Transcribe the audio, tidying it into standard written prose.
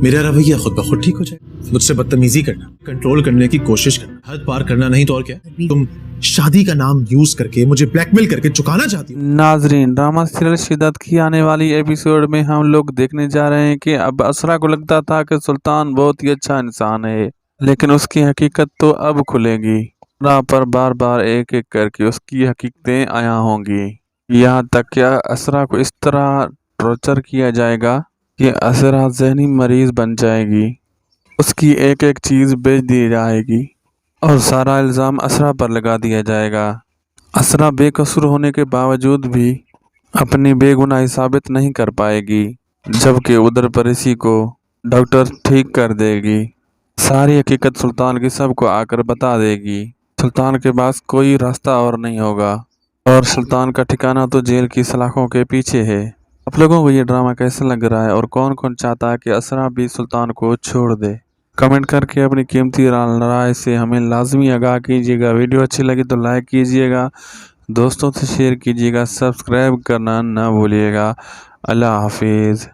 میرا رویہ خود بخود ٹھیک ہو جائے. مجھ سے بدتمیزی کرنا, کنٹرول کرنے کی کوشش کرنا, حد پار کرنا نہیں تو اور کیا. تم شادی کا نام یوز کر کے مجھے بلیک میل کر کے چکانا چاہتی ہو. ناظرین، ڈرامہ سیریل شدت کی آنے والی ایپیسوڈ میں ہم لوگ دیکھنے جا رہے ہیں کہ اب اسرا کو لگتا تھا کہ سلطان بہت ہی اچھا انسان ہے، لیکن اس کی حقیقت تو اب کھلے گی. اسرا پر بار بار ایک ایک کر کے اس کی حقیقتیں عیاں ہوں گی، یہاں تک کہ اسرا کو اس طرح ٹارچر کیا جائے گا کہ اسرا ذہنی مریض بن جائے گی. اس کی ایک ایک چیز بیچ دی جائے گی اور سارا الزام اسرا پر لگا دیا جائے گا. اسرا بے قصور ہونے کے باوجود بھی اپنی بے گناہی ثابت نہیں کر پائے گی، جبکہ ادھر پریسی کو ڈاکٹر ٹھیک کر دے گی. ساری حقیقت سلطان کی سب کو آ کر بتا دے گی. سلطان کے پاس کوئی راستہ اور نہیں ہوگا اور سلطان کا ٹھکانہ تو جیل کی سلاخوں کے پیچھے ہے. آپ لوگوں کو یہ ڈرامہ کیسا لگ رہا ہے اور کون کون چاہتا ہے کہ اسرا بھی سلطان کو چھوڑ دے؟ کمنٹ کر کے اپنی قیمتی رائے سے ہمیں لازمی آگاہ کیجیے گا. ویڈیو اچھی لگی تو لائک کیجیے گا، دوستوں سے شیئر کیجیے گا، سبسکرائب کرنا نہ بھولیے گا. اللہ حافظ.